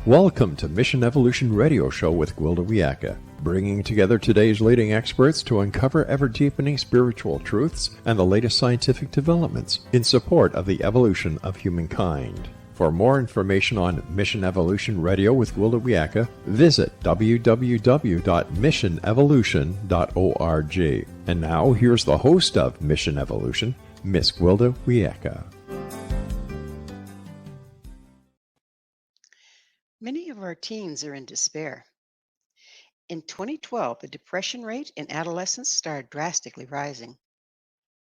Welcome to Mission Evolution Radio Show with Gwilda Wiyaka, bringing together today's leading experts to uncover ever-deepening spiritual truths and the latest scientific developments in support of the evolution of humankind. For more information on Mission Evolution Radio with Gwilda Wiyaka, visit www.missionevolution.org. And now, here's the host of Mission Evolution, Miss Gwilda Wiyaka. Many of our teens are in despair. In 2012, the depression rate in adolescents started drastically rising.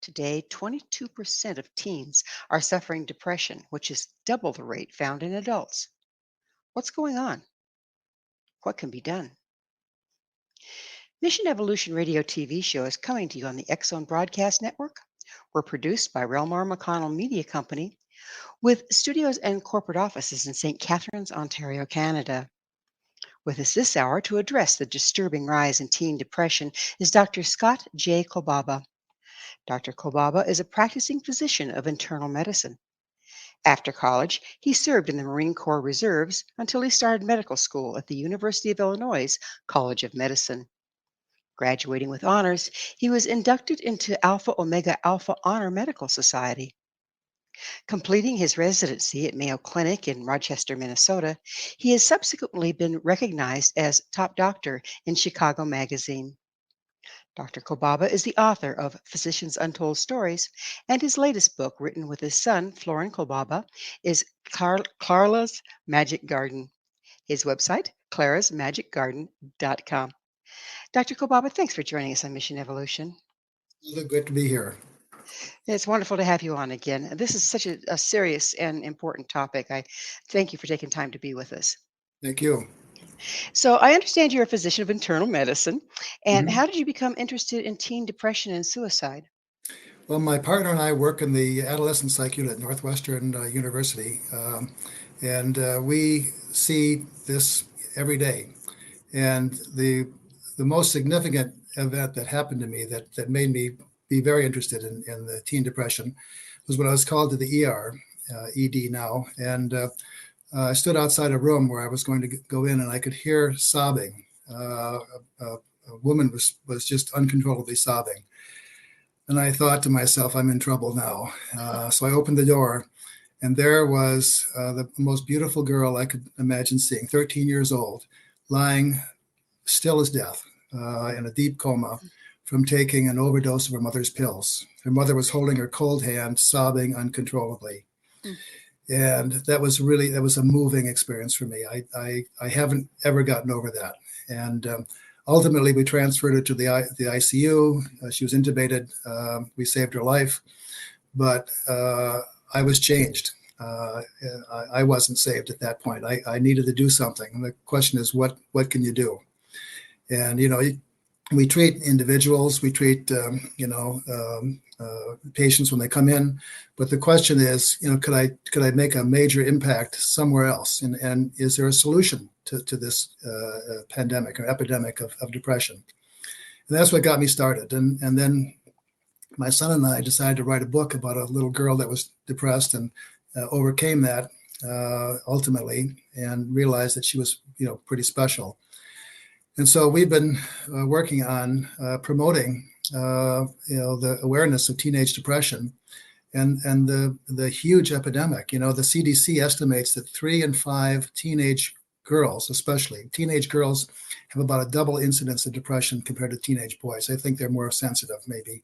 Today, 22% of teens are suffering depression, which is double the rate found in adults. What's going on? What can be done? Mission Evolution Radio TV show is coming to you on the X-Zone Broadcast Network. We're produced by REL-MAR McConnell Media Company, with studios and corporate offices in St. Catharines, Ontario, Canada. With us this hour to address the disturbing rise in teen depression is Dr. Scott J. Kolbaba. Dr. Kolbaba is a practicing physician of internal medicine. After college, he served in the Marine Corps Reserves until he started medical school at the University of Illinois College of Medicine. Graduating with honors, he was inducted into Alpha Omega Alpha Honor Medical Society. Completing his residency at Mayo Clinic in Rochester, Minnesota, he has subsequently been recognized as top doctor in Chicago Magazine. Dr. Kolbaba is the author of Physicians' Untold Stories, and his latest book, written with his son, Florin Kolbaba, is Clara's Magic Garden. His website, clarasmagicgarden.com. Dr. Kolbaba, thanks for joining us on Mission Evolution. Good to be here. It's wonderful to have you on again. This is such a serious and important topic. I thank you for taking time to be with us. Thank you. So I understand you're a physician of internal medicine. And Mhm. how did you become interested in teen depression and suicide? Well, my partner and I work in the adolescent psych unit at Northwestern University, and we see this every day. And the most significant event that happened to me that made me be very interested in the teen depression was when I was called to the ER, ED now, and I stood outside a room where I was going to go in, and I could hear sobbing. A woman was just uncontrollably sobbing. And I thought to myself, I'm in trouble now. So I opened the door, and there was the most beautiful girl I could imagine seeing, 13 years old, lying still as death in a deep coma from taking an overdose of her mother's pills. Her mother was holding her cold hand, sobbing uncontrollably. And that was a moving experience for me. I haven't ever gotten over that. And ultimately, we transferred her to the ICU. She was intubated. We saved her life. But I was changed. I wasn't saved at that point. I needed to do something. And the question is, what can you do? And, we treat individuals, we treat, patients when they come in. But the question is, could I make a major impact somewhere else? And is there a solution to this pandemic or epidemic of depression? And that's what got me started. And then my son and I decided to write a book about a little girl that was depressed and overcame that ultimately and realized that she was, pretty special. And so we've been working on promoting, the awareness of teenage depression and the huge epidemic. The CDC estimates that 3 in 5 teenage girls, especially teenage girls, have about a double incidence of depression compared to teenage boys. I think they're more sensitive, maybe.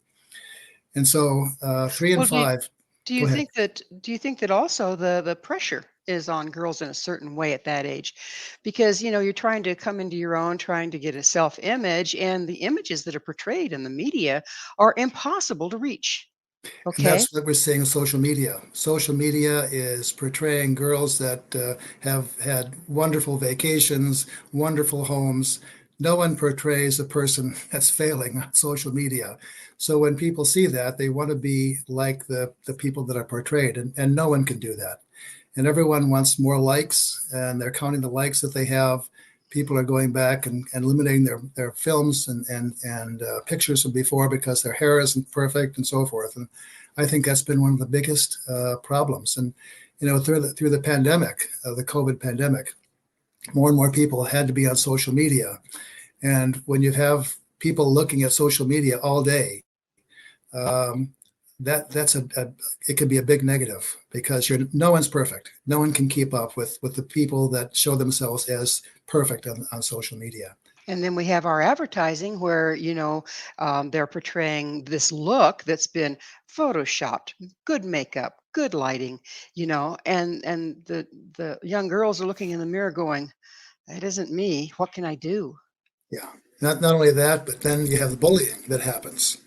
And so 3 in 5. Do you think that also the pressure is on girls in a certain way at that age? Because, you're trying to come into your own, trying to get a self-image, and the images that are portrayed in the media are impossible to reach. Okay. And that's what we're seeing in social media. Social media is portraying girls that have had wonderful vacations, wonderful homes. No one portrays a person that's failing on social media. So when people see that, they want to be like the people that are portrayed, and no one can do that. And everyone wants more likes, and they're counting the likes that they have. People are going back and eliminating their films and pictures from before because their hair isn't perfect and so forth. And I think that's been one of the biggest problems. And through the pandemic, the COVID pandemic, more and more people had to be on social media. And when you have people looking at social media all day, um, that's it can be a big negative, because no one's perfect. No one can keep up with the people that show themselves as perfect on social media. And then we have our advertising where, they're portraying this look that's been photoshopped, good makeup, good lighting, and the young girls are looking in the mirror going, that isn't me. What can I do? Yeah, not only that, but then you have the bullying that happens.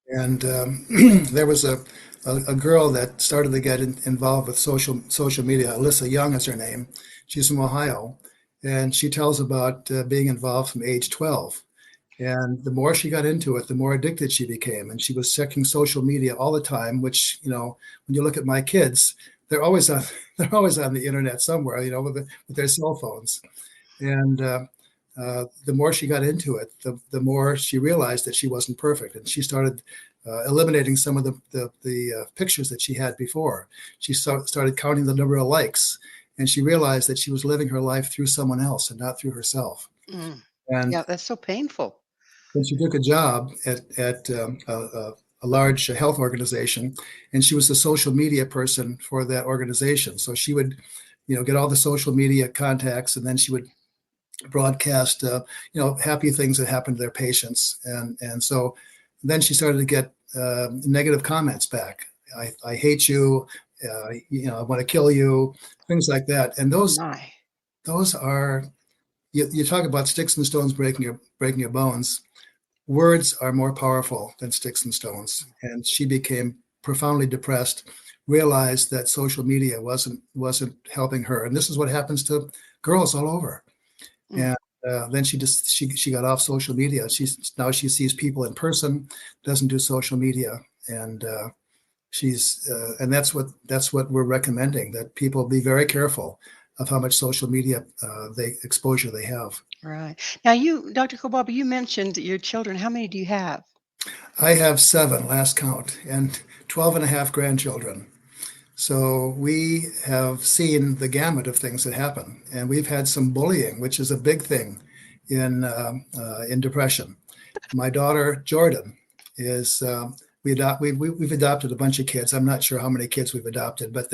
And there was a girl that started to get involved with social media. Alyssa Young is her name. She's from Ohio, and she tells about being involved from age 12. And the more she got into it, the more addicted she became. And she was checking social media all the time, which, when you look at my kids, they're always on they're always on the internet somewhere, with their cell phones. And the more she got into it, the more she realized that she wasn't perfect, and she started eliminating some of the pictures that she had before. She started counting the number of likes, and she realized that she was living her life through someone else and not through herself. Mm. And Yeah, that's so painful. then she took a job at a large health organization, and she was the social media person for that organization. So she would, get all the social media contacts, and then she would broadcast, happy things that happened to their patients. And so then she started to get negative comments back. I hate you. I want to kill you, things like that. And Oh those my. those are, you talk about sticks and stones breaking your bones. Words are more powerful than sticks and stones. And she became profoundly depressed, realized that social media wasn't helping her. And this is what happens to girls all over. Mm. And then she got off social media. Now she sees people in person, doesn't do social media, and and that's what we're recommending, that people be very careful of how much social media exposure they have. Right. Now Dr. Kolbaba, you mentioned your children. How many do you have? I have 7, last count, and 12 and a half grandchildren. So we have seen the gamut of things that happen, and we've had some bullying, which is a big thing in depression. My daughter Jordan is we've adopted a bunch of kids. I'm not sure how many kids we've adopted, but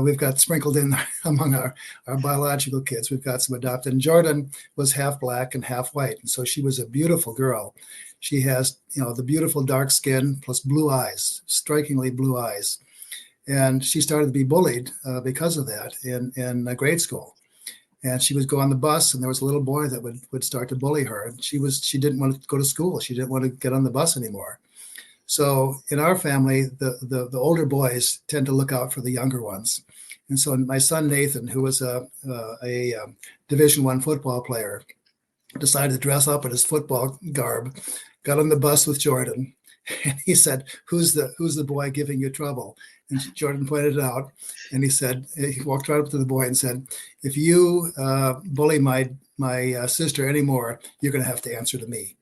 we've got sprinkled in among our biological kids. We've got some adopted. And Jordan was half black and half white, and so she was a beautiful girl. She has the beautiful dark skin plus blue eyes, strikingly blue eyes. And she started to be bullied because of that in grade school. And she would go on the bus, and there was a little boy that would start to bully her. And she didn't want to go to school. She didn't want to get on the bus anymore. So in our family, the older boys tend to look out for the younger ones. And so my son Nathan, who was a Division I football player, decided to dress up in his football garb, got on the bus with Jordan, and he said, "Who's the boy giving you trouble?" And Jordan pointed it out, and he walked right up to the boy and said, "If you bully my sister anymore, you're going to have to answer to me."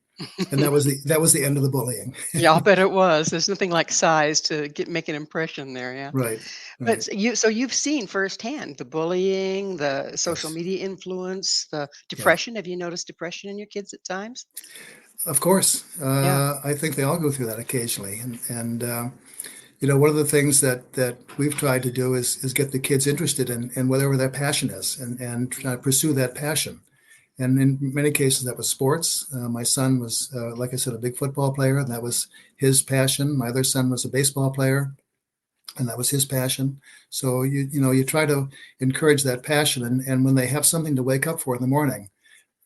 And that was the end of the bullying. Yeah, I'll bet it was. There's nothing like size to make an impression there, yeah. Right. But Right. you've seen firsthand the bullying, the social Yes. media influence, the Yeah. depression. Have you noticed depression in your kids at times? Of course. Yeah. I think they all go through that occasionally, and one of the things that we've tried to do is get the kids interested in whatever their passion is, and try to pursue that passion. And in many cases, that was sports. My son was, like I said, a big football player, and that was his passion. My other son was a baseball player, and that was his passion. So you try to encourage that passion, and when they have something to wake up for in the morning,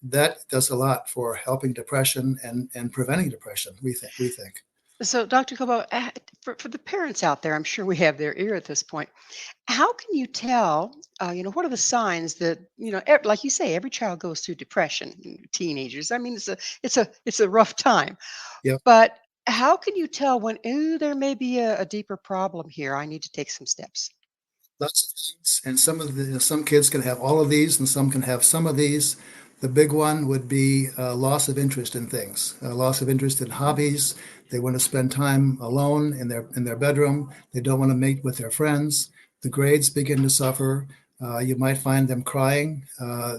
that does a lot for helping depression and preventing depression. We think. So, Dr. Kobo, for the parents out there, I'm sure we have their ear at this point. How can you tell, what are the signs that, like you say, every child goes through depression, teenagers. I mean, it's a rough time. Yep. But how can you tell when, ooh, there may be a deeper problem here? I need to take some steps. Lots of things, and some kids can have all of these, and some can have some of these. The big one would be loss of interest in things, loss of interest in hobbies. They want to spend time alone in their bedroom. They don't want to meet with their friends. The grades begin to suffer. You might find them crying.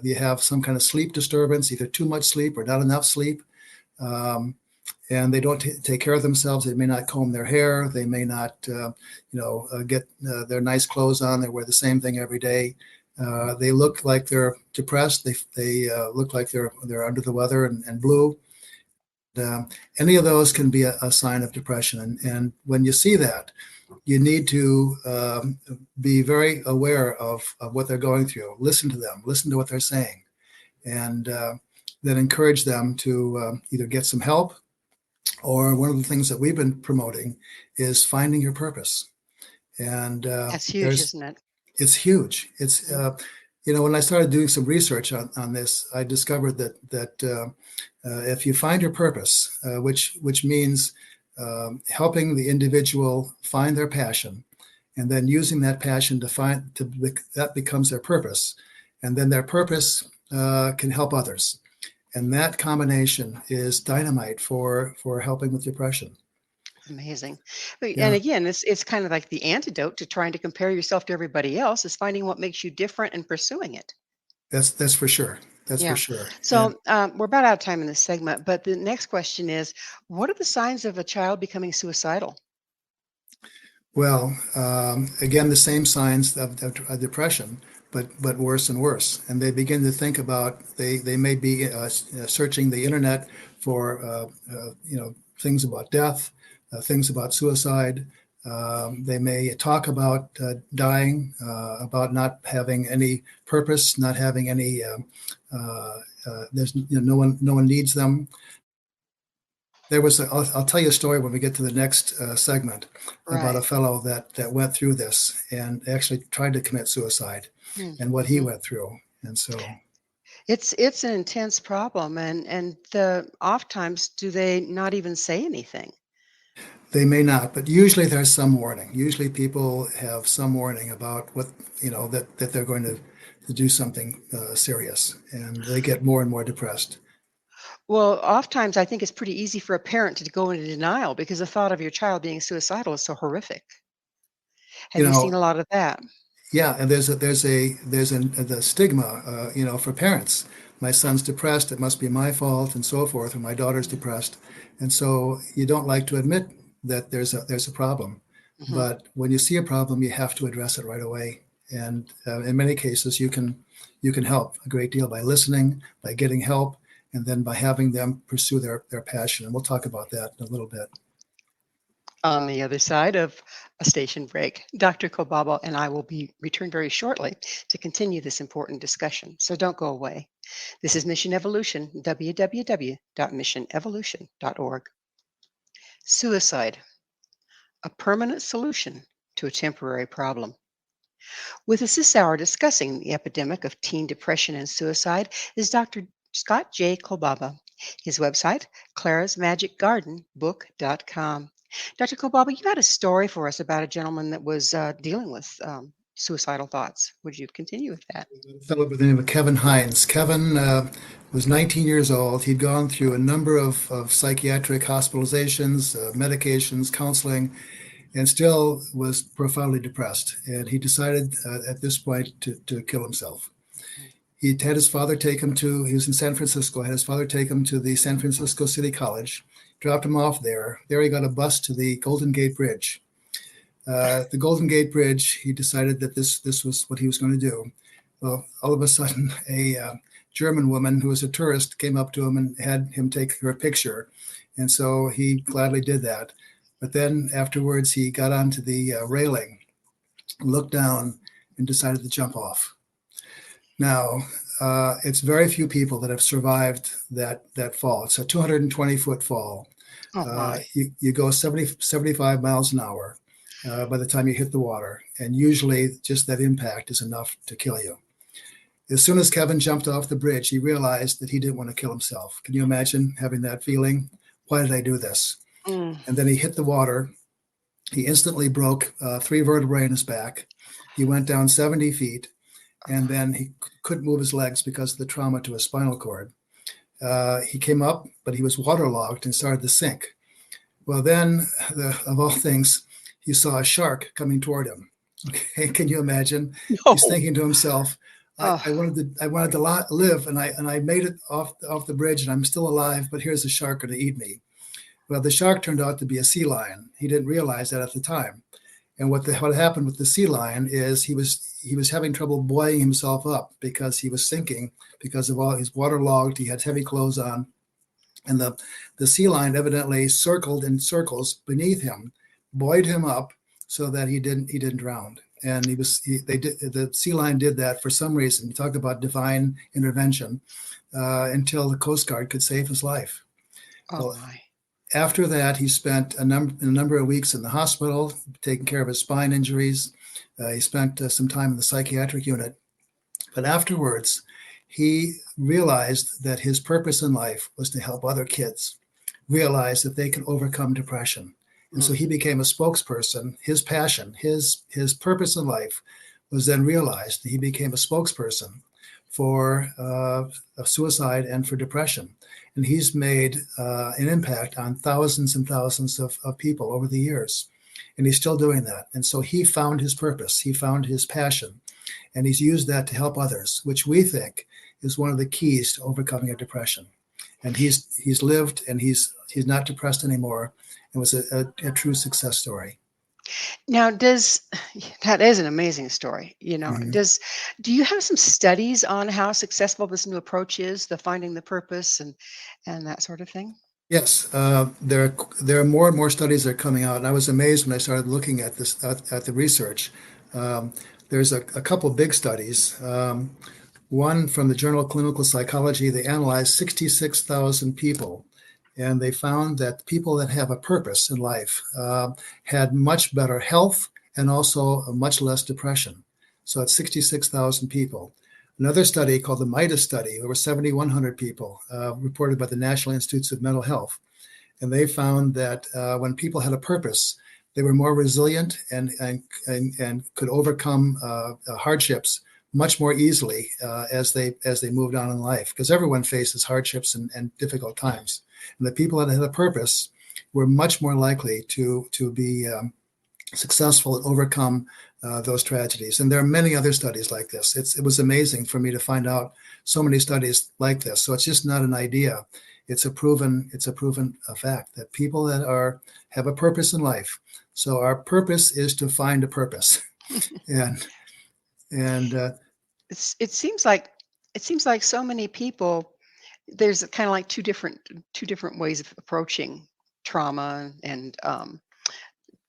You have some kind of sleep disturbance, either too much sleep or not enough sleep. And they don't take care of themselves. They may not comb their hair. They may not, get their nice clothes on. They wear the same thing every day. They look like they're depressed. They look like they're under the weather and blue. Any of those can be a sign of depression. And when you see that, you need to be very aware of what they're going through. Listen to them. Listen to what they're saying, and then encourage them to either get some help, or one of the things that we've been promoting is finding your purpose. And That's huge, isn't it? it's huge. It's when I started doing some research on this, I discovered that if you find your purpose, which means helping the individual find their passion, and then using that passion that becomes their purpose, and then their purpose can help others, and that combination is dynamite for helping with depression. Amazing. Yeah. And again, it's kind of like the antidote to trying to compare yourself to everybody else is finding what makes you different and pursuing it. That's for sure. That's Yeah. for sure. So we're about out of time in this segment, but the next question is, what are the signs of a child becoming suicidal? Well, again, the same signs of depression, but worse and worse. And they begin to think about, they may be searching the internet for things about death, things about suicide. They may talk about dying, about not having any purpose, not having any. There's no one needs them. There was I'll tell you a story when we get to the next segment about a fellow that went through this and actually tried to commit suicide, and what he went through. And so it's an intense problem, and oftentimes do they not even say anything? they may not, but usually there's some warning. Usually people have some warning about what, that they're going to do something serious, and they get more and more depressed. Well, oftentimes I think it's pretty easy for a parent to go into denial because the thought of your child being suicidal is so horrific. Have You you seen know, a lot of that? yeah, and the stigma, for parents. My son's depressed. It must be my fault, and so forth. Or my daughter's depressed, and so you don't like to admit that there's a problem. Hmm. But when you see a problem, you have to address it right away. And in many cases, you can help a great deal by listening, by getting help, and then by having them pursue their passion. And we'll talk about that in a little bit. On the other side of a station break, Dr. Kolbaba and I will be returned very shortly to continue this important discussion. So don't go away. This is Mission Evolution, www.missionevolution.org. Suicide, a permanent solution to a temporary problem. With us this hour discussing the epidemic of teen depression and suicide is Dr. Scott J. Kolbaba. His website, clarasmagicgardenbook.com. Dr. Kolbaba, you had a story for us about a gentleman that was dealing with suicidal thoughts. Would you continue with that? A fellow by the name of Kevin Hines. Kevin was 19 years old. He'd gone through a number of psychiatric hospitalizations, medications, counseling, and still was profoundly depressed. And he decided at this point to kill himself. He had his father take him he was in San Francisco, had his father take him to the San Francisco City College, dropped him off there. There he got a bus to the Golden Gate Bridge. The Golden Gate Bridge, he decided that this was what he was going to do. Well, all of a sudden, a German woman who was a tourist came up to him and had him take her picture. And so he gladly did that. But then afterwards, he got onto the railing, looked down, and decided to jump off. Now, it's very few people that have survived that fall. It's a 220-foot fall. Oh, my. You go 75 miles an hour by the time you hit the water. And usually just that impact is enough to kill you. As soon as Kevin jumped off the bridge, he realized that he didn't want to kill himself. Can you imagine having that feeling? Why did I do this? And then he hit the water. He instantly broke 3 vertebrae in his back. He went down 70 feet, and then he couldn't move his legs because of the trauma to his spinal cord. He came up, but he was waterlogged and started to sink. Well, then, of all things, he saw a shark coming toward him. Okay, can you imagine? No. He's thinking to himself, I wanted to live, and I made it off the bridge, and I'm still alive, but here's a shark going to eat me. Well, the shark turned out to be a sea lion. He didn't realize that at the time. And what happened with the sea lion is he was having trouble buoying himself up because he was sinking because of all he's waterlogged. He had heavy clothes on, and the sea lion evidently circled in circles beneath him, buoyed him up so that he didn't drown. And the sea lion did that for some reason. You talk about divine intervention until the Coast Guard could save his life. Oh Well, my. after that, he spent a number of weeks in the hospital taking care of his spine injuries. He spent some time in the psychiatric unit. But afterwards, he realized that his purpose in life was to help other kids realize that they can overcome depression. And so he became a spokesperson. His passion, his purpose in life was then realized. He became a spokesperson for suicide and for depression. And he's made an impact on thousands and thousands of people over the years. And he's still doing that. And so he found his purpose. He found his passion. And he's used that to help others, which we think is one of the keys to overcoming a depression. And he's lived, and he's not depressed anymore. It was a true success story. Now, that is an amazing story. Mhm. Do you have some studies on how successful this new approach is, the finding the purpose and that sort of thing? Yes, there are more and more studies that are coming out, and I was amazed when I started looking at this at the research. There's a couple big studies. One from the Journal of Clinical Psychology. They analyzed 66,000 people, and they found that people that have a purpose in life had much better health and also much less depression. So it's 66,000 people. Another study called the MIDAS study, there were 7,100 people reported by the National Institutes of Mental Health. And they found that when people had a purpose, they were more resilient and could overcome hardships much more easily as they moved on in life, because everyone faces hardships and difficult times. And the people that had a purpose were much more likely to be successful and overcome those tragedies. And there are many other studies like this. It was amazing for me to find out so many studies like this. So it's just not an idea. It's a proven fact that people that have a purpose in life. So our purpose is to find a purpose, and It seems like so many people. There's kind of like two different ways of approaching trauma and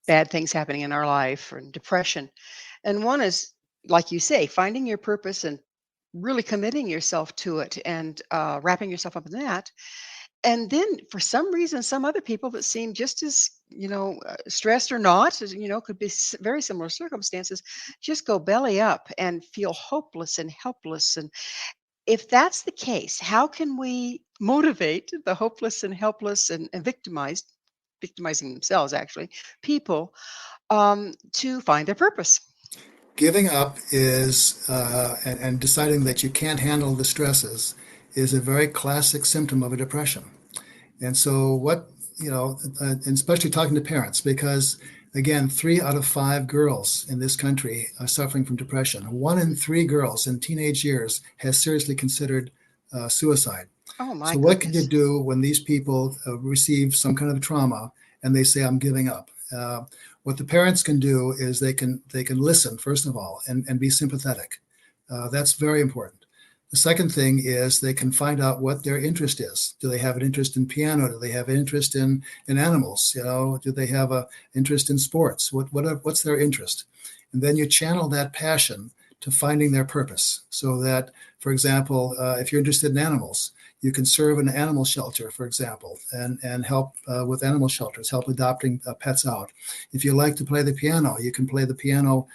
bad things happening in our life or depression. And one is, like you say, finding your purpose and really committing yourself to it and wrapping yourself up in that. And then for some reason, some other people that seem just as, stressed or not, could be very similar circumstances, just go belly up and feel hopeless and helpless. And if that's the case, how can we motivate the hopeless and helpless and victimizing themselves, actually, people to find their purpose? giving up is and deciding that you can't handle the stresses is a very classic symptom of a depression. And so and especially talking to parents, because again, 3 out of 5 girls in this country are suffering from depression. 1 in 3 girls in teenage years has seriously considered suicide. Oh my So what can you goodness. do when these people receive some kind of trauma and they say, I'm giving up? What the parents can do is they can listen, first of all, and be sympathetic. That's very important. The second thing is they can find out what their interest is. Do they have an interest in piano? Do they have an interest in animals? Do they have an interest in sports? What's their interest? And then you channel that passion to finding their purpose. So that, for example, if you're interested in animals, you can serve an animal shelter, for example, and help with animal shelters, help adopting pets out. If you like to play the piano, you can play the piano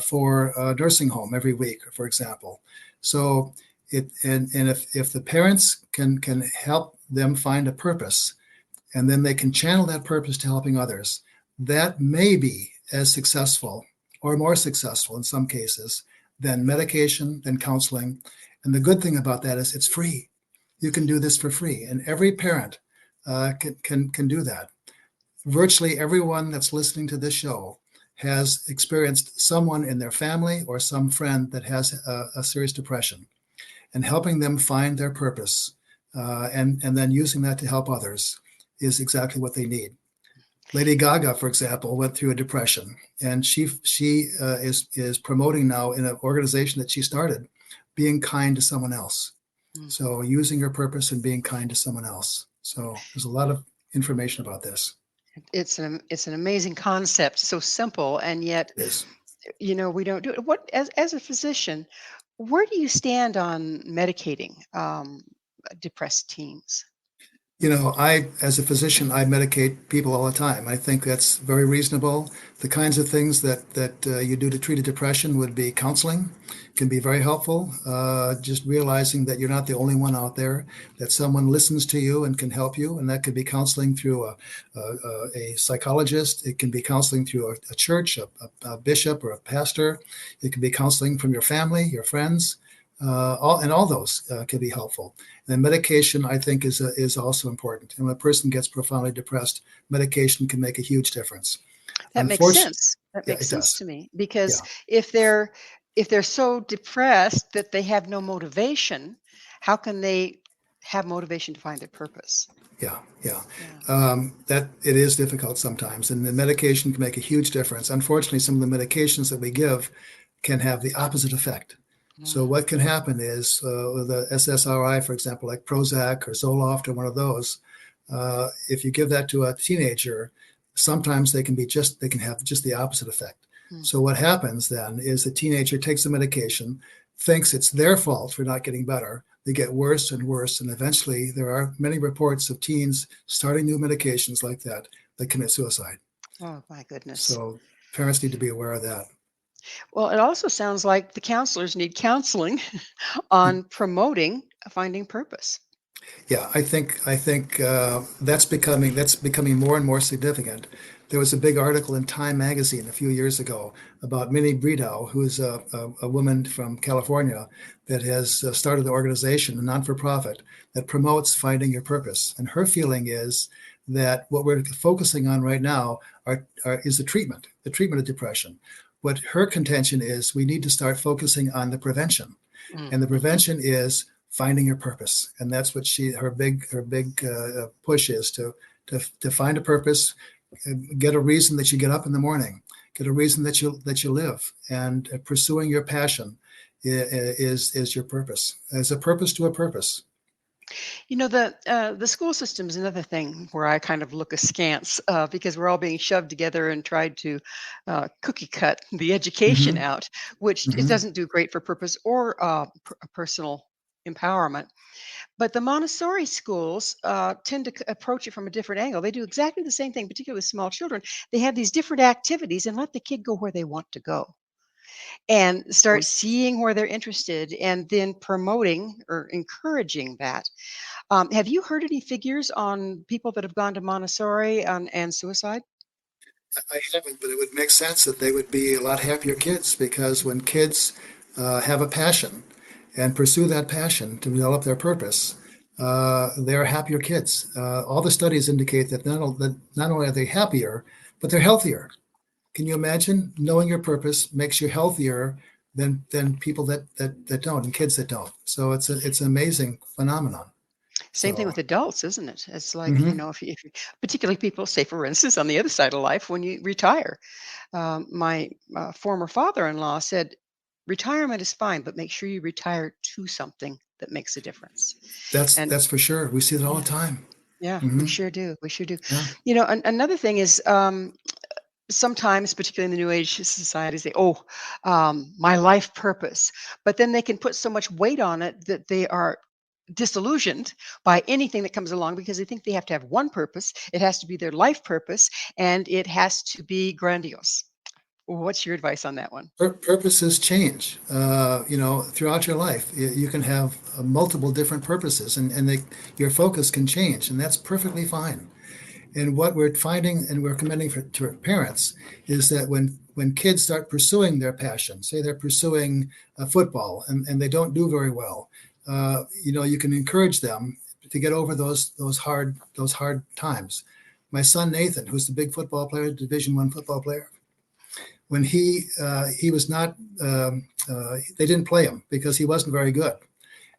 for a nursing home every week, for example. So if the parents can help them find a purpose, and then they can channel that purpose to helping others, that may be as successful or more successful in some cases than medication, than counseling. And the good thing about that is it's free. You can do this for free, and every parent can do that. Virtually everyone that's listening to this show has experienced someone in their family or some friend that has a serious depression, and helping them find their purpose, and then using that to help others is exactly what they need. Lady Gaga, for example, went through a depression, and she is promoting now in an organization that she started, being kind to someone else. So using your purpose and being kind to someone else. So there's a lot of information about this. It's an amazing concept, so simple, and yet, It is. we don't do it. What, as a physician, where do you stand on medicating depressed teens? As a physician, I medicate people all the time. I think that's very reasonable. The kinds of things that you do to treat a depression would be counseling, can be very helpful. Just realizing that you're not the only one out there, that someone listens to you and can help you, and that could be counseling through a psychologist. It can be counseling through a church, a bishop, or a pastor. It can be counseling from your family, your friends. All those can be helpful. And medication, I think, is also important. And when a person gets profoundly depressed, medication can make a huge difference. That makes sense. That makes sense to me, because if they're so depressed that they have no motivation, how can they have motivation to find their purpose? Yeah. That it is difficult sometimes, and the medication can make a huge difference. Unfortunately, some of the medications that we give can have the opposite effect. So what can happen is with the SSRI, for example, like Prozac or Zoloft or one of those, if you give that to a teenager, sometimes they can have just the opposite effect. So what happens then is the teenager takes the medication, thinks it's their fault for not getting better. They get worse and worse, and eventually there are many reports of teens starting new medications like that commit suicide. Oh, my goodness. So parents need to be aware of that. Well, it also sounds like the counselors need counseling on promoting finding purpose. Yeah, I think that's becoming more and more significant. There was a big article in Time magazine a few years ago about Minnie Bredow, who is a woman from California that has started the organization, a non-for-profit, that promotes finding your purpose. And her feeling is that what we're focusing on right now is the treatment of depression. What her contention is, we need to start focusing on the prevention, and the prevention is finding your purpose, and that's what her big push is to find a purpose, get a reason that you get up in the morning, get a reason that you live, and pursuing your passion is your purpose. There's a purpose to a purpose. The school system is another thing where I kind of look askance because we're all being shoved together and tried to cookie cut the education out, which it doesn't do great for purpose or personal empowerment. But the Montessori schools tend to approach it from a different angle. They do exactly the same thing, particularly with small children. They have these different activities and let the kid go where they want to go, and start seeing where they're interested and then promoting or encouraging that. Have you heard any figures on people that have gone to Montessori and suicide? I haven't, but it would make sense that they would be a lot happier kids, because when kids have a passion and pursue that passion to develop their purpose, they're happier kids. All the studies indicate that not only are they happier, but they're healthier. Can you imagine knowing your purpose makes you healthier than people that don't, and kids that don't? So it's an amazing phenomenon. Same thing with adults, isn't it? It's like, if you, particularly people, say, for instance, on the other side of life, when you retire. My former father-in-law said, retirement is fine, but make sure you retire to something that makes a difference. That's for sure. We see that all the time. Yeah, we sure do. We sure do. Yeah. Another thing is, sometimes, particularly in the New Age societies, they, my life purpose. But then they can put so much weight on it that they are disillusioned by anything that comes along, because they think they have to have one purpose. It has to be their life purpose, and it has to be grandiose. What's your advice on that one? Purposes change. Throughout your life, you can have multiple different purposes, and your focus can change, and that's perfectly fine. And what we're finding, and we're commending to our parents, is that when kids start pursuing their passion, say they're pursuing football and they don't do very well, you can encourage them to get over those hard times. My son Nathan, who's the big football player, Division I football player, when he was not, they didn't play him because he wasn't very good.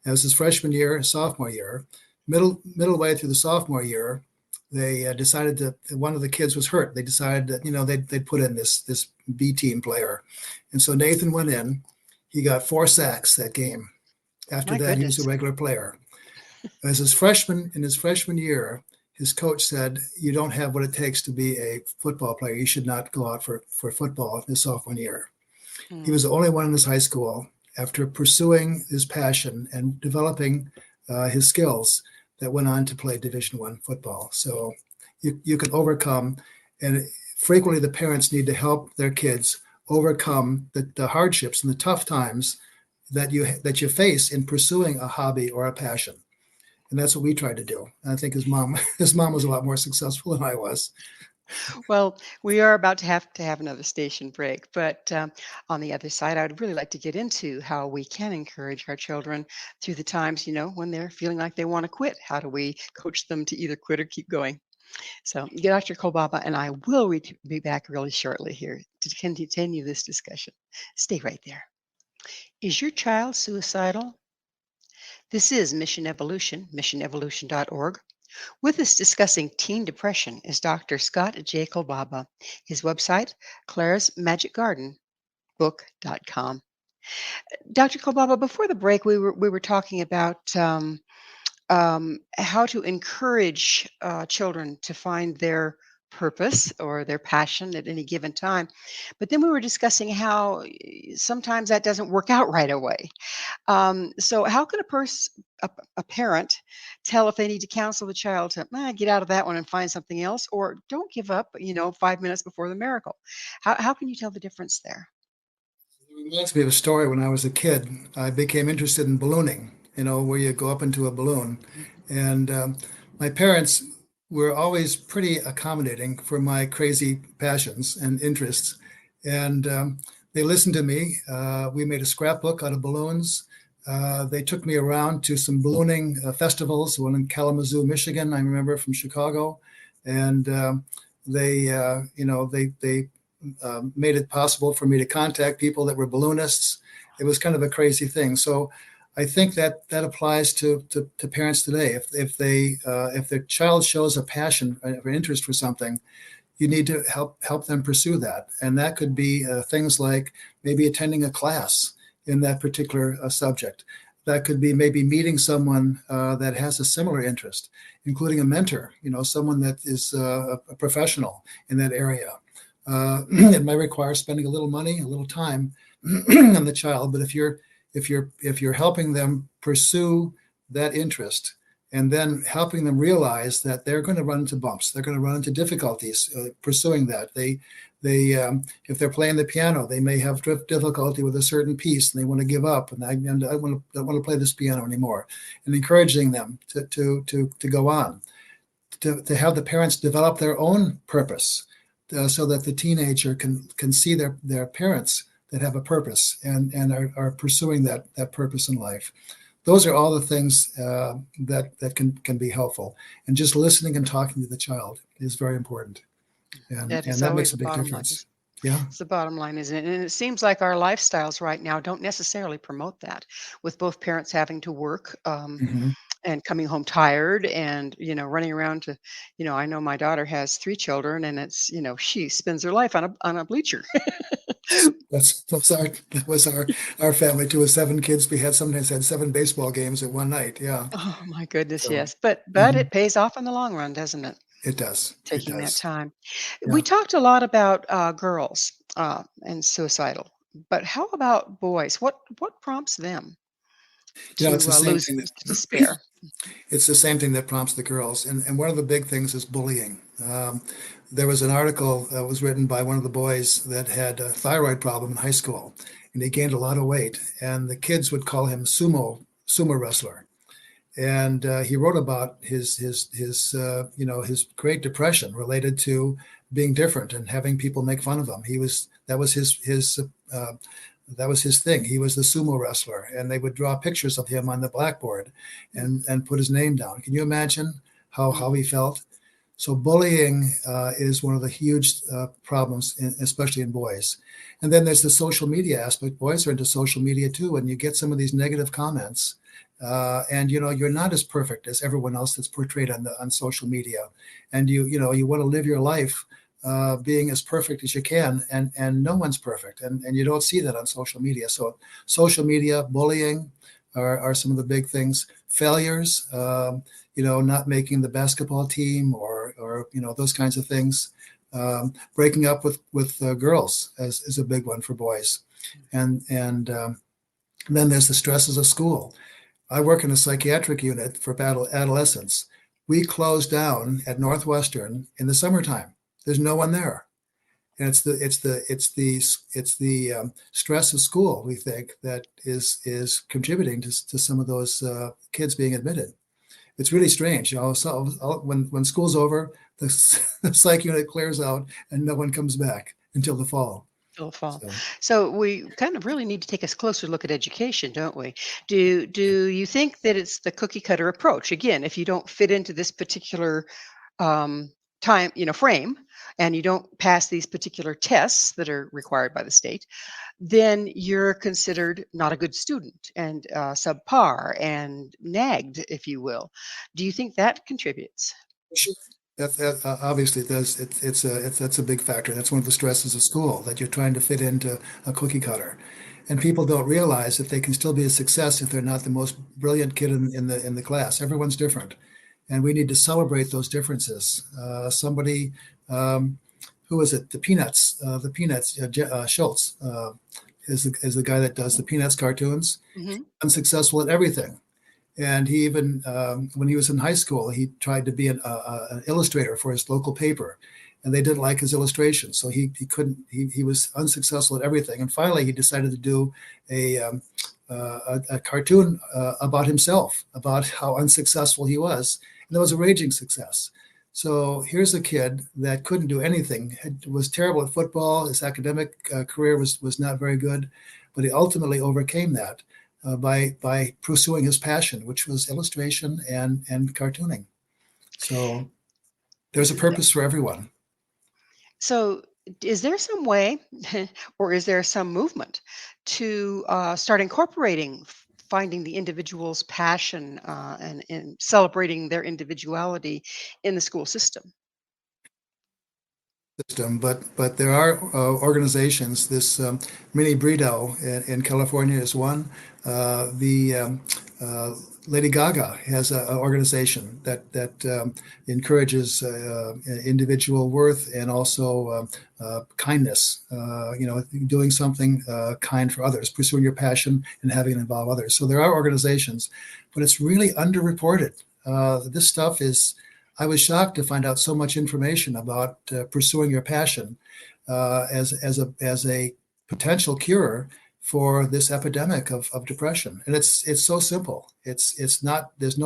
It was his freshman year, sophomore year, middle way through the sophomore year. They decided that one of the kids was hurt. They decided that they'd put in this B team player, and so Nathan went in. He got 4 sacks that game. After My that, he was goodness. a regular player. As his freshman year, his coach said, "You don't have what it takes to be a football player. You should not go out for football his sophomore year." He was the only one in his high school, after pursuing his passion and developing his skills, that went on to play Division I football. So you can overcome, and frequently the parents need to help their kids overcome the hardships and the tough times that you face in pursuing a hobby or a passion. And that's what we tried to do. And I think his mom was a lot more successful than I was. Well, we are about to have another station break, but on the other side, I would really like to get into how we can encourage our children through the times, when they're feeling like they want to quit. How do we coach them to either quit or keep going? So, Dr. Kolbaba and I will be back really shortly here to continue this discussion. Stay right there. Is your child suicidal? This is Mission Evolution, missionevolution.org. With us discussing teen depression is Dr. Scott J. Kolbaba. His website, clarasmagicgardenbook.com. Dr. Kolbaba, before the break, we were talking about how to encourage children to find their purpose or their passion at any given time. But then we were discussing how sometimes that doesn't work out right away. So how can a parent tell if they need to counsel the child to get out of that one and find something else, or don't give up, 5 minutes before the miracle? How can you tell the difference there? It reminds me of a story. When I was a kid, I became interested in ballooning, where you go up into a balloon. And my parents were always pretty accommodating for my crazy passions and interests. And they listened to me. We made a scrapbook out of balloons. They took me around to some ballooning festivals, one in Kalamazoo, Michigan, I remember, from Chicago. And they made it possible for me to contact people that were balloonists. It was kind of a crazy thing. So I think that applies to parents today. If their child shows a passion or interest for something, you need to help them pursue that. And that could be things like maybe attending a class in that particular subject. That could be maybe meeting someone that has a similar interest, including a mentor, someone that is a professional in that area. It might require spending a little money, a little time on the child, but if you're helping them pursue that interest, and then helping them realize that they're going to run into bumps, they're going to run into difficulties pursuing that. They if they're playing the piano, they may have difficulty with a certain piece, and they want to give up, and I don't want to play this piano anymore, and encouraging them to go on, to have the parents develop their own purpose, so that the teenager can see their parents that have a purpose and are pursuing that purpose in life. Those are all the things that can be helpful. And just listening and talking to the child is very important. And that makes a big difference. Yeah. It's the bottom line, isn't it? And it seems like our lifestyles right now don't necessarily promote that, with both parents having to work and coming home tired and, running around to, I know my daughter has 3 children, and it's, she spends her life on a bleacher. That was our family too, with 7 kids. We sometimes had 7 baseball games at one night. Yeah. Oh my goodness, So, yes. But it pays off in the long run, doesn't it? it does. Taking that time. Yeah. We talked a lot about girls and suicidal, but how about boys? What prompts them to It's the same lose thing despair? It's the same thing that prompts the girls. And one of the big things is bullying. There was an article that was written by one of the boys that had a thyroid problem in high school, and he gained a lot of weight, and the kids would call him sumo wrestler. And he wrote about his Great Depression related to being different and having people make fun of him. That was his thing. He was the sumo wrestler, and they would draw pictures of him on the blackboard and put his name down. Can you imagine how he felt? So bullying is one of the huge problems, especially in boys. And then there's the social media aspect. Boys are into social media too, and you get some of these negative comments. And you're not as perfect as everyone else that's portrayed on social media, and you want to live your life being as perfect as you can, and no one's perfect, and you don't see that on social media. So social media, bullying are some of the big things. Failures, not making the basketball team, or those kinds of things. Breaking up with girls is a big one for boys, and then there's the stresses of school. I work in a psychiatric unit for adolescents. We close down at Northwestern in the summertime. There's no one there, and it's the stress of school, we think, that is contributing to some of those kids being admitted. It's really strange, So when school's over, the psych unit clears out, and no one comes back until the fall. Till fall. So So we kind of really need to take a closer look at education, don't we? Do you think that it's the cookie cutter approach? Again, if you don't fit into this particular um, time, frame, and you don't pass these particular tests that are required by the state, then you're considered not a good student and subpar and nagged, if you will. Do you think that contributes? sure. That obviously it does. That's a big factor. That's one of the stresses of school, that you're trying to fit into a cookie cutter, and people don't realize that they can still be a success if they're not the most brilliant kid in the class. Everyone's different, and we need to celebrate those differences. Somebody, who is it? The Peanuts. Schultz is the guy that does the Peanuts cartoons. Hmm. Unsuccessful at everything. And he even, when he was in high school, he tried to be an illustrator for his local paper, and they didn't like his illustrations, so he couldn't. He was unsuccessful at everything. And finally, he decided to do a cartoon about himself, about how unsuccessful he was, and it was a raging success. So here's a kid that couldn't do anything, was terrible at football. His academic career was not very good, but he ultimately overcame that by pursuing his passion, which was illustration and cartooning. So there's a purpose for everyone. So, is there some way, or is there some movement to start incorporating finding the individual's passion and celebrating their individuality in the school system? System, but there are organizations. This Mini Bredo in California is one. The Lady Gaga has an organization that encourages individual worth, and also kindness. Doing something kind for others, pursuing your passion, and having it involve others. So there are organizations, but it's really underreported. This stuff is. I was shocked to find out so much information about pursuing your passion as a potential cure for this epidemic of depression. And it's so simple. It's not. It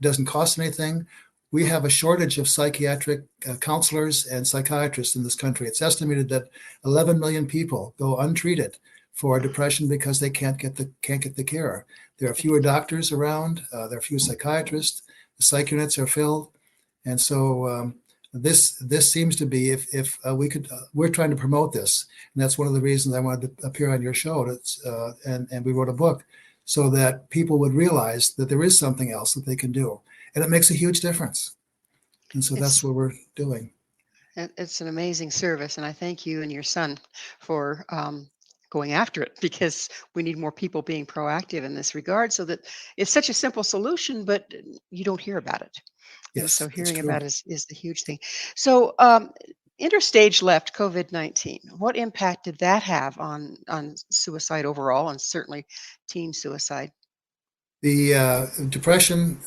doesn't cost anything. We have a shortage of psychiatric counselors and psychiatrists in this country. It's estimated that 11 million people go untreated for depression because they can't get the care. There are fewer doctors around. There are fewer psychiatrists. The psych units are filled. And so this seems to be, if we could, we're trying to promote this, and that's one of the reasons I wanted to appear on your show. And we wrote a book so that people would realize that there is something else that they can do, and it makes a huge difference. And so that's It's what we're doing. it's an amazing service, and I thank you and your son for going after it, because we need more people being proactive in this regard. So that it's such a simple solution, but you don't hear about it. And so Yes, that's hearing true. about is the huge thing. So interstage left COVID-19. What impact did that have on suicide overall, and certainly teen suicide? The depression,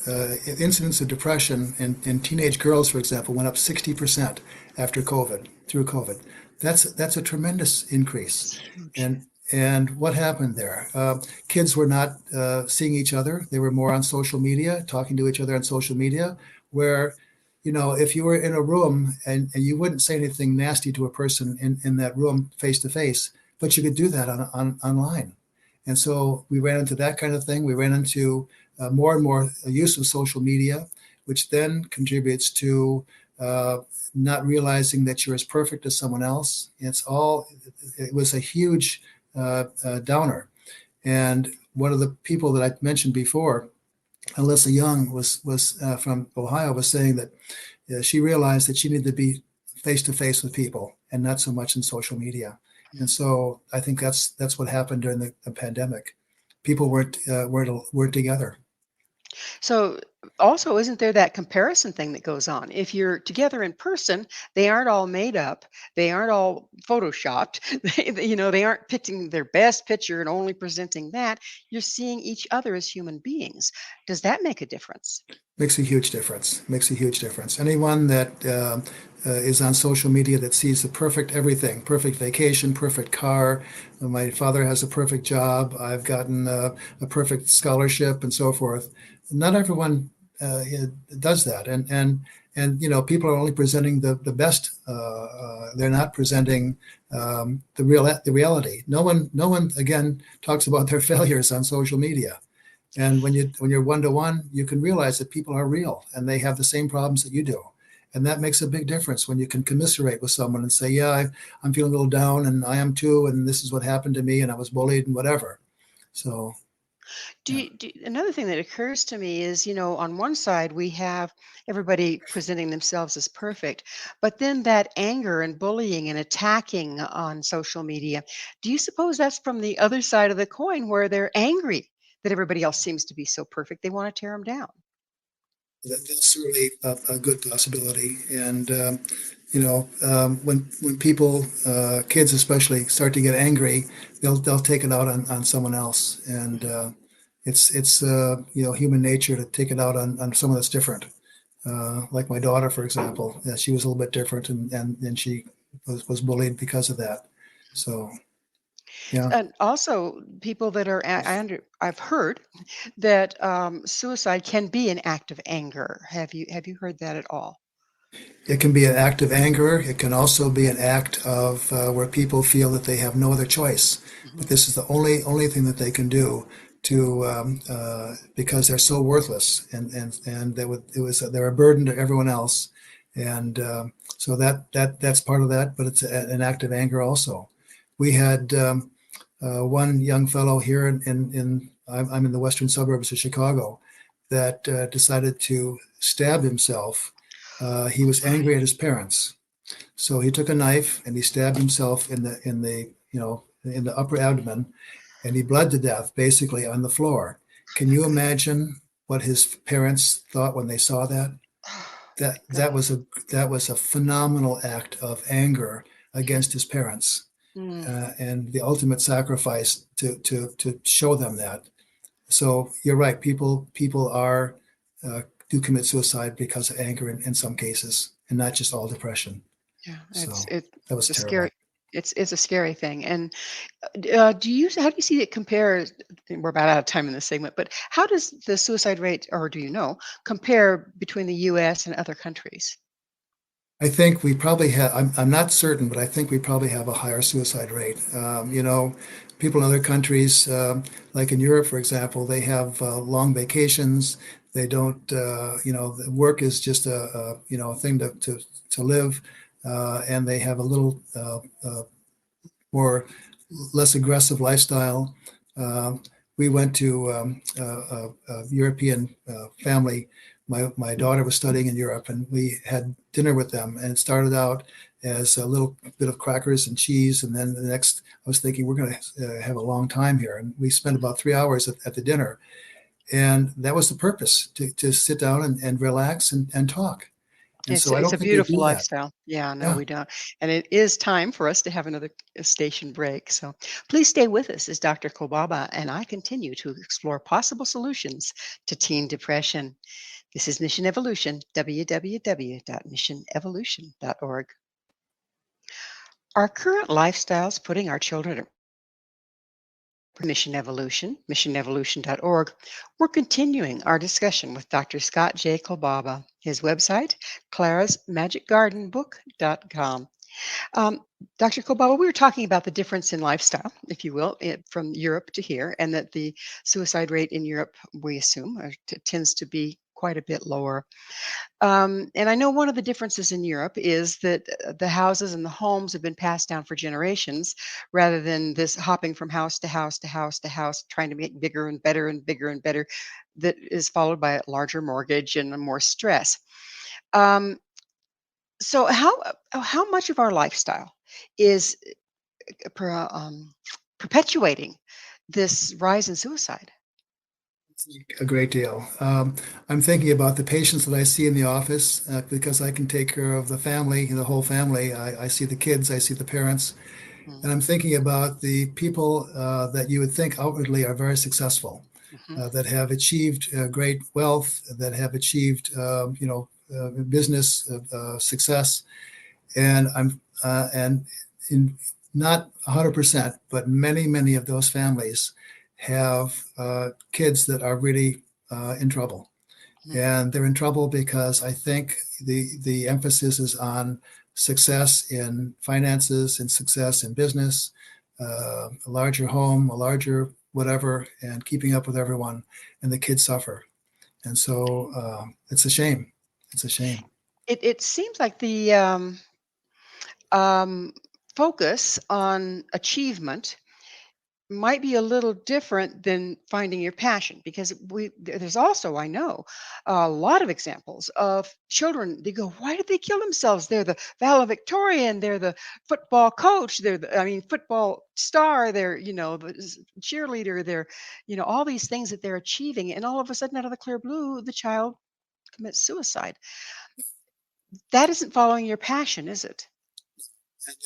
incidence of depression in teenage girls, for example, went up 60% after through COVID. That's a tremendous increase. It's huge. And what happened there? Kids were not seeing each other. They were more on social media, talking to each other on social media, where, if you were in a room and you wouldn't say anything nasty to a person in that room face to face, but you could do that online. And so we ran into that kind of thing. We ran into more and more use of social media, which then contributes to not realizing that you're as perfect as someone else. It was a huge downer. And one of the people that I mentioned before, Alyssa Young, was from Ohio, was saying that she realized that she needed to be face to face with people and not so much in social media. And so I think that's what happened during the pandemic. People weren't together. So also, isn't there that comparison thing that goes on? If you're together in person, they aren't all made up. They aren't all photoshopped. They aren't picking their best picture and only presenting that. You're seeing each other as human beings. Does that make a difference? Makes a huge difference. Makes a huge difference. Anyone that is on social media that sees the perfect everything, perfect vacation, perfect car. My father has a perfect job. I've gotten a perfect scholarship and so forth. Not everyone does that, and people are only presenting the best. They're not presenting the reality. No one again talks about their failures on social media. And when you're one-to-one, you can realize that people are real and they have the same problems that you do. And that makes a big difference when you can commiserate with someone and say, yeah, I'm feeling a little down and I am too. And this is what happened to me and I was bullied and whatever. So, yeah. Another thing that occurs to me is, on one side, we have everybody presenting themselves as perfect, but then that anger and bullying and attacking on social media. Do you suppose that's from the other side of the coin where they're angry that everybody else seems to be so perfect? They want to tear them down. That's certainly a good possibility. And, when people, kids especially, start to get angry, they'll take it out on someone else. And it's human nature to take it out on someone that's different. Like my daughter, for example, she was a little bit different, and she was bullied because of that. So, yeah. And also, people that are, I've heard that suicide can be an act of anger. Have you heard that at all? It can be an act of anger. It can also be an act of where people feel that they have no other choice. Mhm. But this is the only thing that they can do to because they're so worthless and they're a burden to everyone else. And so that's part of that. But it's an act of anger also. We had one young fellow here I'm in the western suburbs of Chicago that decided to stab himself. He was angry at his parents, so he took a knife and he stabbed himself in the upper abdomen, and he bled to death basically on the floor. Can you imagine what his parents thought when they saw that? That that God. was a that was a phenomenal act of anger against his parents, Mm. and the ultimate sacrifice to show them that. So you're right. People are do commit suicide because of anger in some cases, and not just all depression. Yeah, So that it's was a terrible. scary it's a scary thing. And how do you see it compares? We're about out of time in this segment, but how does the suicide rate, or do you know, compare between the U.S. and other countries? I think we probably have. I'm not certain, but I think we probably have a higher suicide rate. People in other countries, like in Europe, for example, they have long vacations. They don't. The work is just a thing to live, and they have a little more less aggressive lifestyle. Um, we went to a European family. My daughter was studying in Europe, and we had dinner with them. And it started out as a little bit of crackers and cheese, and then the next, I was thinking we're going to have a long time here, and we spent about 3 hours at the dinner, and that was the purpose to sit down and relax and talk. And It's so I it's don't a think they beautiful do that. lifestyle. Yeah, no, Yeah. we don't. And it is time for us to have another station break. So please stay with us as Dr. Kolbaba and I continue to explore possible solutions to teen depression. This is Mission Evolution, www.missionevolution.org. Our current lifestyles putting our children at Mission Evolution, missionevolution.org. We're continuing our discussion with Dr. Scott J. Kolbaba. His website, clarasmagicgardenbook.com. Um, Dr. Kolbaba, we were talking about the difference in lifestyle, if you will, from Europe to here, and that the suicide rate in Europe, we assume, tends to be quite a bit lower. And I know one of the differences in Europe is that the houses and the homes have been passed down for generations rather than this hopping from house to house to house to house, trying to make bigger and better and bigger and better, that is followed by a larger mortgage and more stress. Um, so, how much of our lifestyle is perpetuating this rise in suicide? A great deal. I'm thinking about the patients that I see in the office because I can take care of the family, the whole family. I see the kids, I see the parents, and I'm thinking about the people that you would think outwardly are very successful, Mm-hmm. that have achieved great wealth, that have achieved, business success, and and in not 100%, but many of those families have kids that are really in trouble, and they're in trouble because I think the emphasis is on success in finances and success in business, a larger home, a larger whatever, and keeping up with everyone, and the kids suffer, and so it's a shame. It's a shame. It seems like the um, focus on achievement might be a little different than finding your passion because there's also, I know, a lot of examples of children. They go, why did they kill themselves? They're the valedictorian, they're the football coach, they're the, I mean, football star, they're, the cheerleader, they're, all these things that they're achieving, and all of a sudden, out of the clear blue, the child commits suicide. That isn't following your passion, is it? And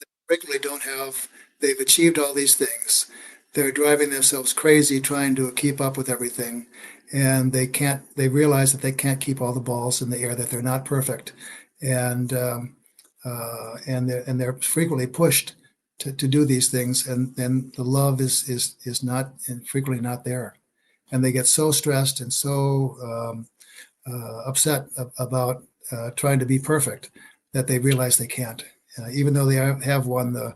they regularly don't have, they've achieved all these things. They're driving themselves crazy trying to keep up with everything. And they realize that they can't keep all the balls in the air, that they're not perfect. And, and they're frequently pushed to do these things. And then the love is not, and frequently not there. And they get so stressed and so upset about trying to be perfect that they realize they can't, even though they have won the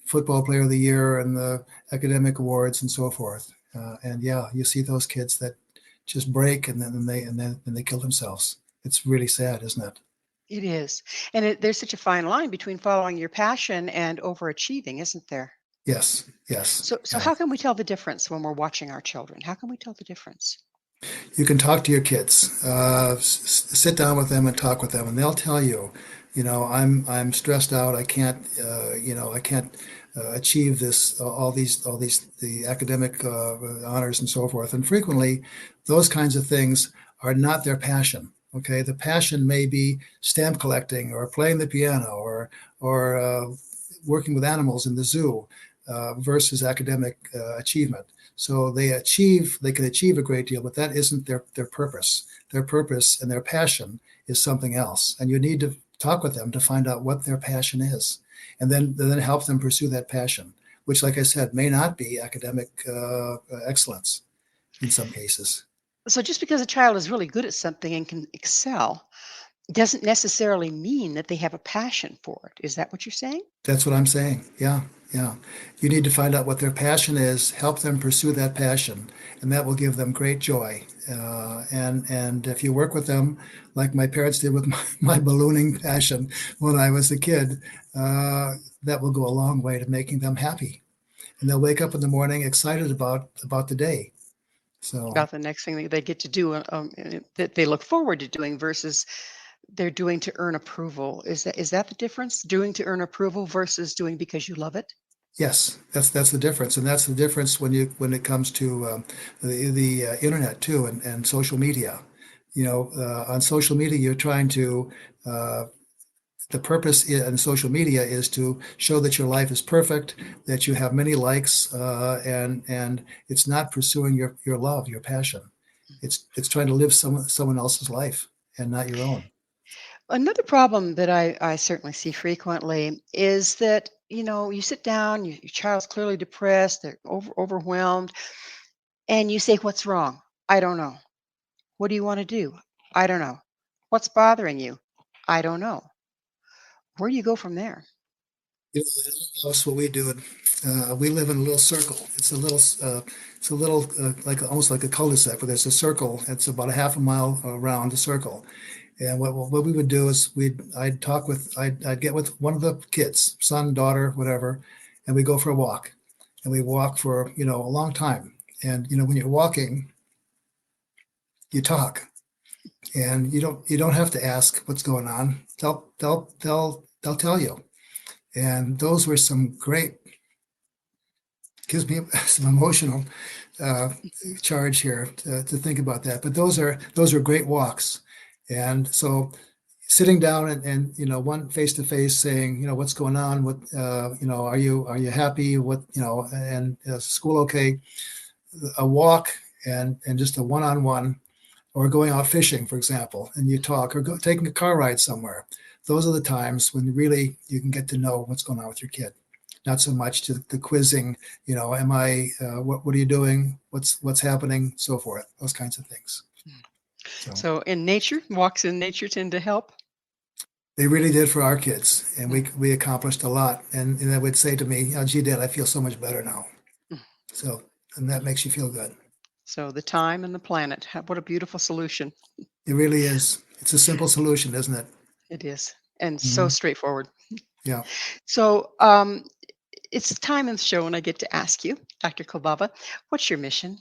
football player of the year and the academic awards and so forth. And yeah, you see those kids that just break and then they kill themselves. It's really sad, isn't it? It is. And there's such a fine line between following your passion and overachieving, isn't there? Yes, yes. So Yeah. how can we tell the difference when we're watching our children? How can we tell the difference? You can talk to your kids, sit down with them and talk with them, and they'll tell you, I'm stressed out. I can't, I can't achieve this, all these the academic honors and so forth. And frequently, those kinds of things are not their passion. Okay, the passion may be stamp collecting or playing the piano or working with animals in the zoo versus academic achievement. So they can achieve a great deal, but that isn't their purpose. Their purpose and their passion is something else. And you need to talk with them to find out what their passion is, and then help them pursue that passion, which, like I said, may not be academic excellence in some cases. So just because a child is really good at something and can excel doesn't necessarily mean that they have a passion for it. Is that what you're saying? That's what I'm saying. Yeah, yeah. You need to find out what their passion is, help them pursue that passion, and that will give them great joy. And if you work with them, like my parents did with my ballooning passion when I was a kid, that will go a long way to making them happy, and they'll wake up in the morning excited about the day. So About the next thing that they get to do, that they look forward to doing versus they're doing to earn approval. Is that the difference? Doing to earn approval versus doing because you love it? yes, that's the difference, and that's the difference when it comes to the internet too, and social media. On social media, you're trying to uh, the purpose in social media is to show that your life is perfect, that you have many likes, and it's not pursuing your love, your passion. It's trying to live someone else's life and not your own. Another problem that I certainly see frequently is that, you sit down, your child's clearly depressed, they're overwhelmed, and you say, what's wrong? I don't know. What do you want to do? I don't know. What's bothering you? I don't know. Where do you go from there? In our house, what we do, we live in a little circle. It's a little like almost like a cul-de-sac, but there's a circle. It's about a half a mile around the circle. And what we would do is I'd get with one of the kids, son, daughter, whatever, and we go for a walk, and we walk for a long time. And when you're walking, you talk, and you don't have to ask what's going on. They'll tell you. And those were some great, gives me some emotional uh, charge here to think about that. But those are great walks. And so sitting down and one face to face saying, what's going on? What, are you happy? What, and is school okay? A walk and just a one-on-one, or going out fishing, for example, and you talk, or taking a car ride somewhere. Those are the times when really you can get to know what's going on with your kid. Not so much to the quizzing, am I, what are you doing? What's happening? So forth, those kinds of things. So in nature, walks in nature tend to help. They really did for our kids, and we accomplished a lot. And they would say to me, oh, gee, Dad, I feel so much better now. So, and that makes you feel good. So the time and the planet, what a beautiful solution. It really is. It's a simple solution, isn't it? It is. And so straightforward. Yeah. So it's time in the show when I get to ask you, Dr. Kolbaba, what's your mission?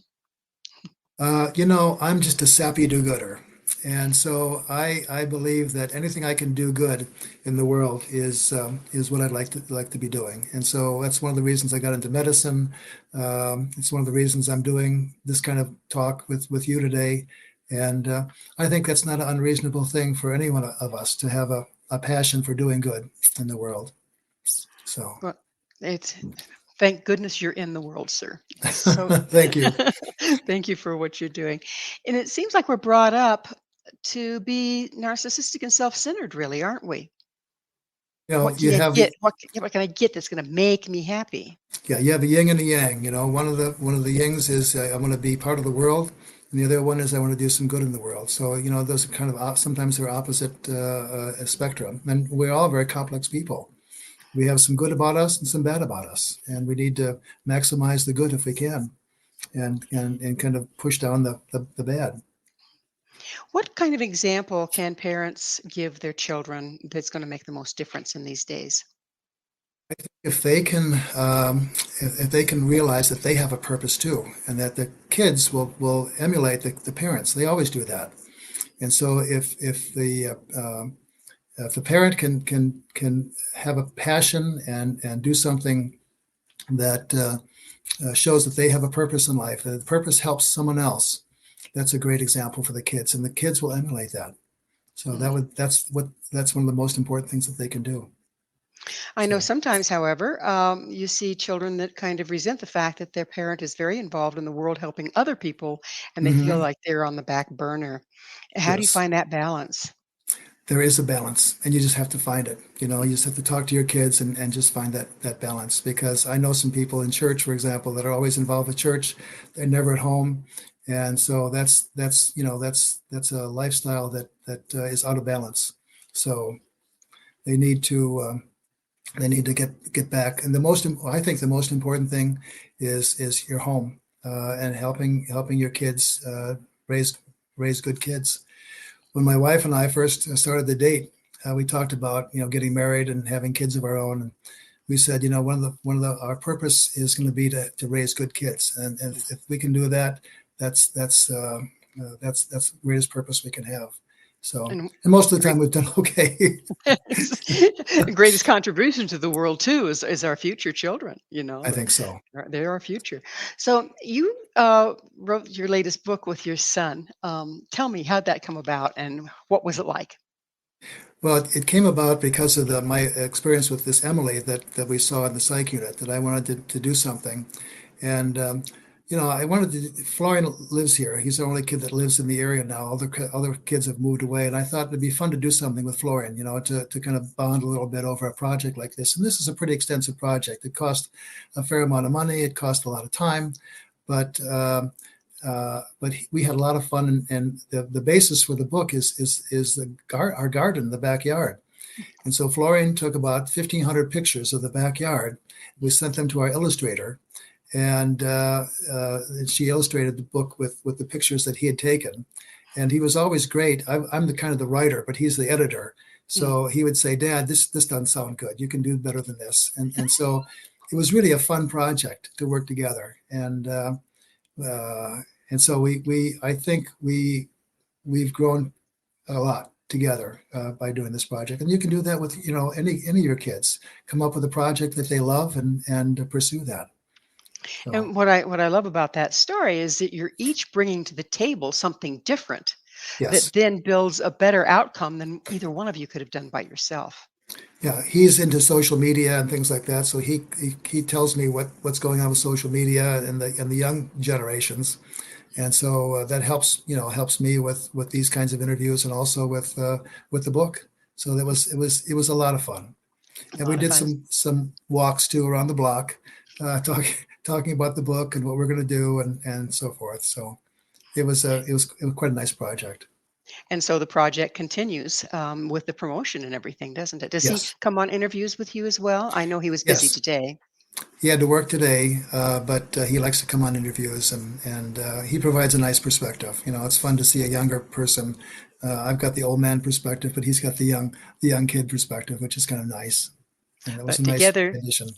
I'm just a sappy do-gooder. And so I believe that anything I can do good in the world is what I'd like to be doing. And so that's one of the reasons I got into medicine. It's one of the reasons I'm doing this kind of talk with you today. And I think that's not an unreasonable thing for any one of us to have a passion for doing good in the world. So Well, thank goodness you're in the world, sir. So thank you. thank you for what you're doing. And it seems like we're brought up to be narcissistic and self-centered, really, aren't we? What can You I have get? What can I get that's going to make me happy? you have a yin and a yang. One of the yings is I want to be part of the world, and the other one is I want to do some good in the world. So those are kind of sometimes they're opposite spectrum, and we're all very complex people. We have some good about us and some bad about us, and we need to maximize the good if we can, and kind of push down the bad. What kind of example can parents give their children that's going to make the most difference in these days? If they can, if they can realize that they have a purpose too, and that the kids will emulate the parents, they always do that. And so if the parent can have a passion and do something that shows that they have a purpose in life, that the purpose helps someone else, that's a great example for the kids, and the kids will emulate that. So that's one of the most important things that they can do. I know So, sometimes, however, you see children that kind of resent the fact that their parent is very involved in the world helping other people and they feel mhm, like they're on the back burner. How do you yes. find that balance? There is a balance, and you just have to find it. You just have to talk to your kids and just find that balance. Because I know some people in church, for example, that are always involved with church. They're never at home, and so that's a lifestyle that is out of balance. So they need to get back. And I think the most important thing is your home and helping your kids raise good kids. When my wife and I first started the date, we talked about getting married and having kids of our own. And we said, our purpose is going to be to raise good kids, and if we can do that, that's the greatest purpose we can have. So, And and most of the time we've done okay. the greatest contribution to the world too is our future children. I think so. They're our future. So you wrote your latest book with your son. Tell me, how'd that come about, and what was it like? Well, it came about because of my experience with this Emily that we saw in the psych unit, that I wanted to do something. And, I wanted to, Florian lives here. He's the only kid that lives in the area now. Other kids have moved away. And I thought it'd be fun to do something with Florian, to kind of bond a little bit over a project like this. And this is a pretty extensive project. It cost a fair amount of money. It cost a lot of time. But we had a lot of fun, and the basis for the book is our garden in the backyard. And so Florian took about 1,500 pictures of the backyard. We sent them to our illustrator, and she illustrated the book with the pictures that he had taken. And he was always great. I'm the kind of the writer, but he's the editor. So he would say, "Dad, this doesn't sound good. You can do better than this." And so it was really a fun project to work together. And so I think we've grown a lot together by doing this project. And you can do that with any of your kids. Come up with a project that they love and pursue that. So, And what I love about that story is that you're each bringing to the table something different yes. that then builds a better outcome than either one of you could have done by yourself. Yeah, he's into social media and things like that. So he tells me what's going on with social media and the young generations, and so that helps me with these kinds of interviews and also with the book. So it was a lot of fun, A and we lot of did fun. some walks too around the block, talking about the book and what we're going to do and so forth. So it was quite a nice project. And so the project continues with the promotion and everything, doesn't it? Does he Yes, come on interviews with you as well? I know he was busy yes. today. He had to work today, but he likes to come on interviews and he provides a nice perspective. It's fun to see a younger person. I've got the old man perspective, but he's got the young kid perspective, which is kind of nice. And it was But a nice together, addition.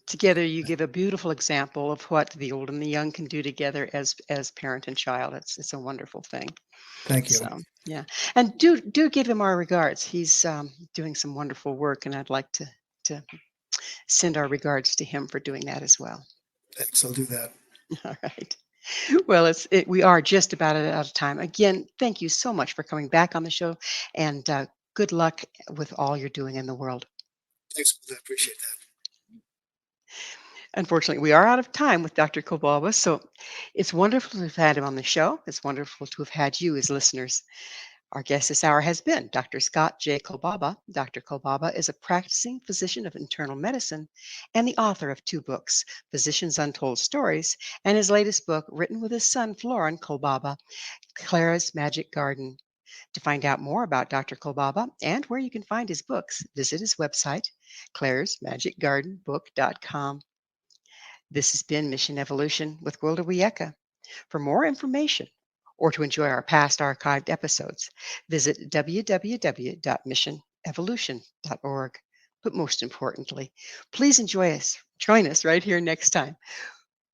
together you give a beautiful example of what the old and the young can do together as parent and child. It's a wonderful thing. Thank you. So yeah, and do give him our regards. He's doing some wonderful work, and I'd like to send our regards to him for doing that as well. Thanks. I'll do that. All right. Well, we are just about out of time. Again, thank you so much for coming back on the show, and good luck with all you're doing in the world. Thanks. I appreciate that. Unfortunately, we are out of time with Dr. Kolbaba, so it's wonderful to have had him on the show. It's wonderful to have had you as listeners. Our guest this hour has been Dr. Scott J. Kolbaba. Dr. Kolbaba is a practicing physician of internal medicine and the author of two books, Physicians' Untold Stories, and his latest book, written with his son, Florin Kolbaba, Clara's Magic Garden. To find out more about Dr. Kolbaba and where you can find his books, visit his website, claresmagicgardenbook.com. This has been Mission Evolution with Gwilda Wiyaka. For more information or to enjoy our past archived episodes, visit www.missionevolution.org. But most importantly, please join us right here next time,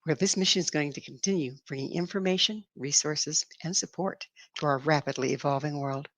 where this mission is going to continue bringing information, resources, and support to our rapidly evolving world.